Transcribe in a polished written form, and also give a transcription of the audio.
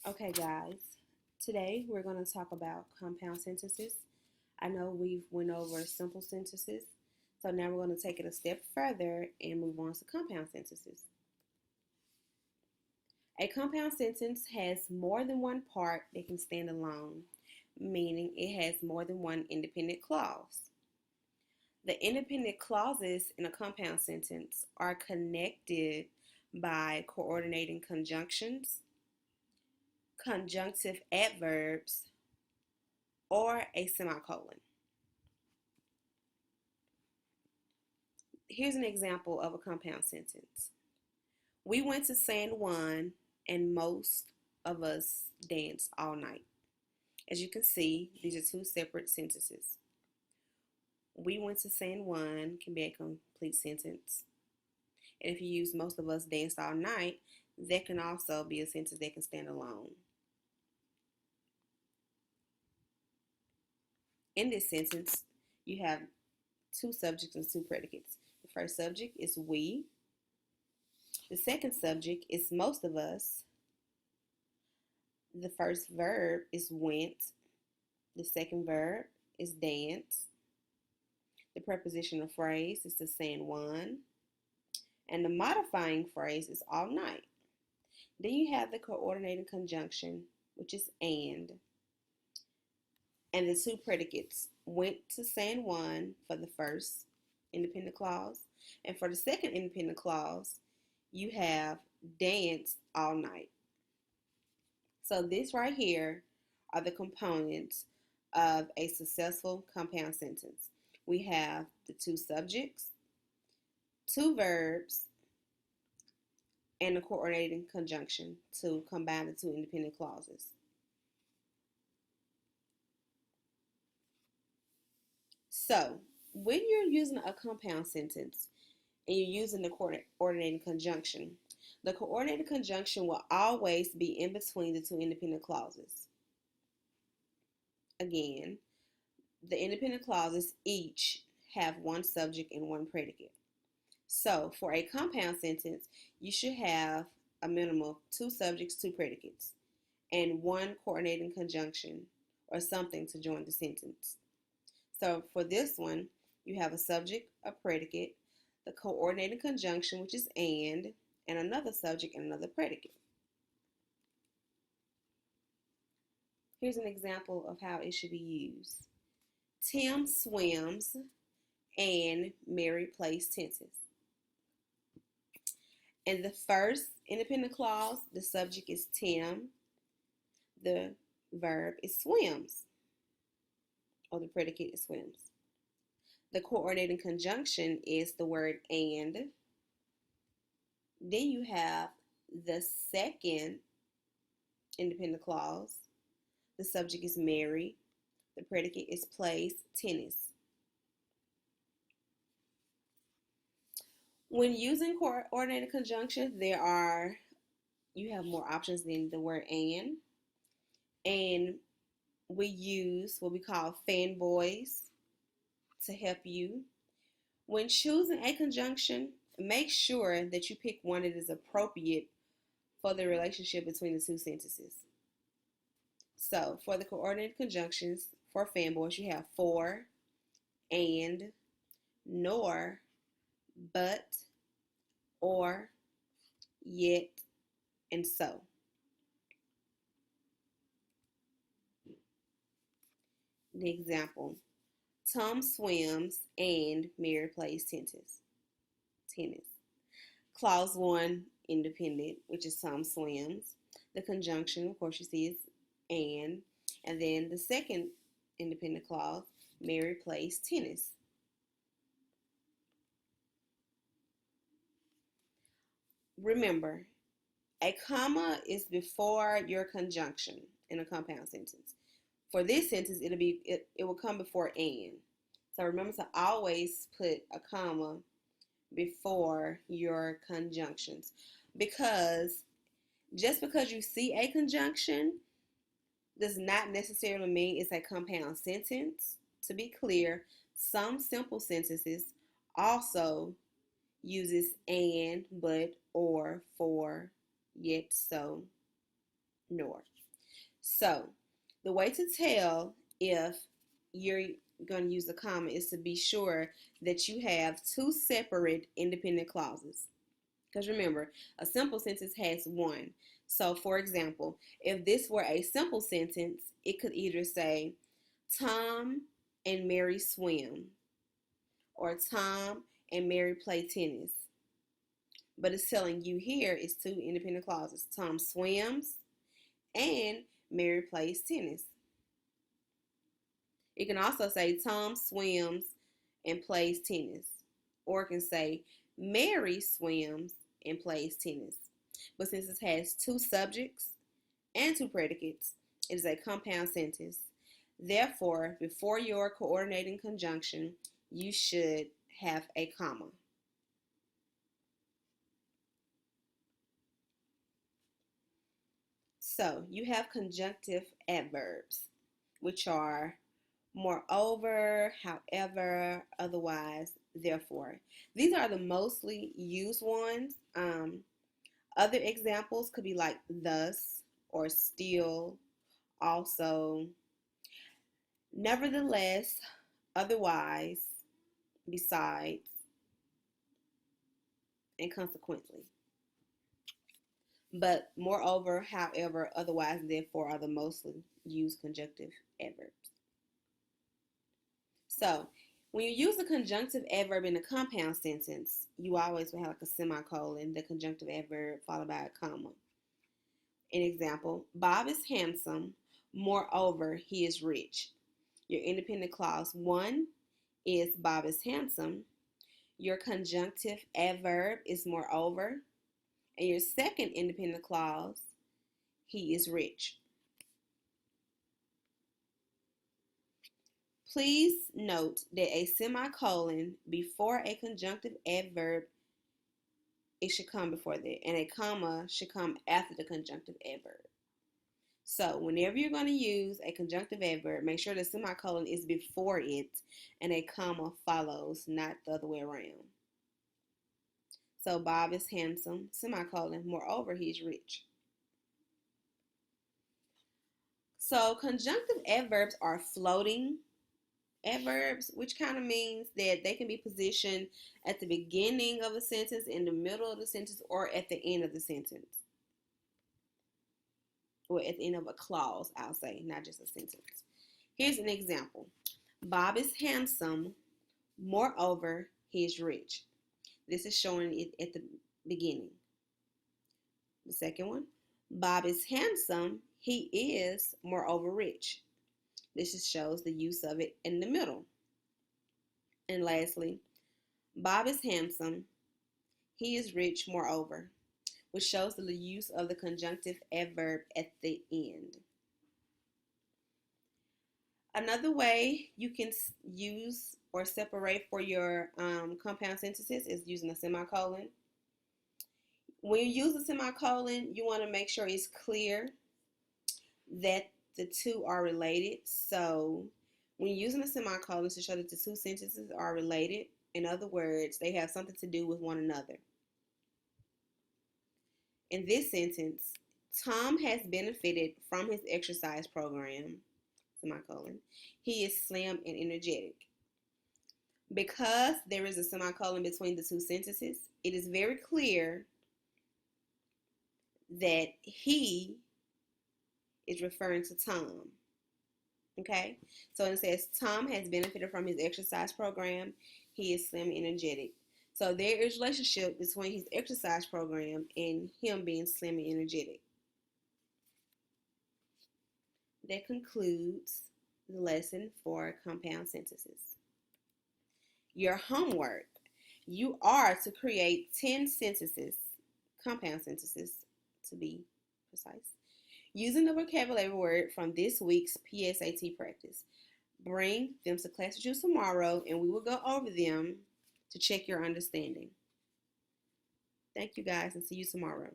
Okay, guys, today we're going to talk about compound sentences. I know we've went over simple sentences, so now we're going to take it a step further and move on to compound sentences. A compound sentence has more than one part that can stand alone, meaning it has more than one independent clause. The independent clauses in a compound sentence are connected by coordinating conjunctions, conjunctive adverbs, or a semicolon. Here's an example of a compound sentence. We went to San Juan and most of us danced all night. As you can see, these are two separate sentences. We went to San Juan can be a complete sentence. And if you use most of us danced all night, that can also be a sentence that can stand alone. In this sentence, you have two subjects and two predicates. The first subject is we. The second subject is most of us. The first verb is went. The second verb is dance. The prepositional phrase is to San Juan. And the modifying phrase is all night. Then you have the coordinating conjunction, which is and the two predicates, went to San Juan for the first independent clause, and for the second independent clause, you have danced all night. So this right here are the components of a successful compound sentence. We have the two subjects, two verbs, and a coordinating conjunction to combine the two independent clauses. So, when you're using a compound sentence and you're using the coordinating conjunction, the coordinating conjunction will always be in between the two independent clauses. Again, the independent clauses each have one subject and one predicate. So, for a compound sentence, you should have a minimum of two subjects, two predicates, and one coordinating conjunction or something to join the sentence. So for this one, you have a subject, a predicate, the coordinating conjunction, which is and another subject and another predicate. Here's an example of how it should be used. Tim swims and Mary plays tennis. In the first independent clause, the subject is Tim, the verb is swims, or the predicate is swims. The coordinating conjunction is the word and. Then you have the second independent clause. The subject is Mary. The predicate is plays tennis. When using coordinating conjunction, you have more options than the word and. And we use what we call fanboys to help you. When choosing a conjunction, make sure that you pick one that is appropriate for the relationship between the two sentences. So, for the coordinated conjunctions for fanboys, you have for, and, nor, but, or, yet, and so. The example, Tom swims and Mary plays tennis. Clause 1, independent, which is Tom swims. The conjunction, of course, you see is and then the second independent clause, Mary plays tennis. Remember, a comma is before your conjunction in a compound sentence. For this sentence, it will come before and. So remember to always put a comma before your conjunctions, because just because you see a conjunction does not necessarily mean it's a compound sentence. To be clear, some simple sentences also uses and, but, or, for, yet, so, nor. So, the way to tell if you're going to use a comma is to be sure that you have two separate independent clauses. Because remember, a simple sentence has one. So, for example, if this were a simple sentence, it could either say, Tom and Mary swim, or Tom and Mary play tennis. But it's telling you here is two independent clauses. Tom swims and Mary plays tennis. It can also say Tom swims and plays tennis. Or it can say Mary swims and plays tennis. But since it has two subjects and two predicates, it is a compound sentence. Therefore, before your coordinating conjunction, you should have a comma. So you have conjunctive adverbs, which are moreover, however, otherwise, therefore. These are the mostly used ones. Other examples could be like thus or still, also, nevertheless, otherwise, besides, and consequently. But moreover, however, otherwise, therefore are the mostly used conjunctive adverbs. So when you use a conjunctive adverb in a compound sentence, you always will have like a semicolon, the conjunctive adverb followed by a comma. An example, Bob is handsome, moreover, he is rich. Your independent clause 1 is Bob is handsome. Your conjunctive adverb is moreover. And your second independent clause, he is rich. Please note that a semicolon before a conjunctive adverb, it should come before that, and a comma should come after the conjunctive adverb. So whenever you're going to use a conjunctive adverb, make sure the semicolon is before it and a comma follows, not the other way around. So Bob is handsome, semicolon, moreover, he's rich. So conjunctive adverbs are floating adverbs, which kind of means that they can be positioned at the beginning of a sentence, in the middle of the sentence, or at the end of the sentence. Or at the end of a clause, I'll say, not just a sentence. Here's an example. Bob is handsome, moreover, he is rich. This is showing it at the beginning. The second one, Bob is handsome, he is, moreover, rich. This just shows the use of it in the middle. And lastly, Bob is handsome, he is rich, moreover, which shows the use of the conjunctive adverb at the end. Another way you can use or separate for your compound sentences is using a semicolon. When you use a semicolon, you want to make sure it's clear that the two are related. So when you're using a semicolon to show that the two sentences are related, in other words, they have something to do with one another. In this sentence, Tom has benefited from his exercise program, semicolon. He is slim and energetic. Because there is a semicolon between the two sentences, it is very clear that he is referring to Tom. Okay? So it says Tom has benefited from his exercise program. He is slim and energetic. So there is a relationship between his exercise program and him being slim and energetic. That concludes the lesson for compound sentences. Your homework. You are to create 10 sentences, compound sentences to be precise, using the vocabulary word from this week's PSAT practice. Bring them to class with you tomorrow and we will go over them to check your understanding. Thank you guys and see you tomorrow.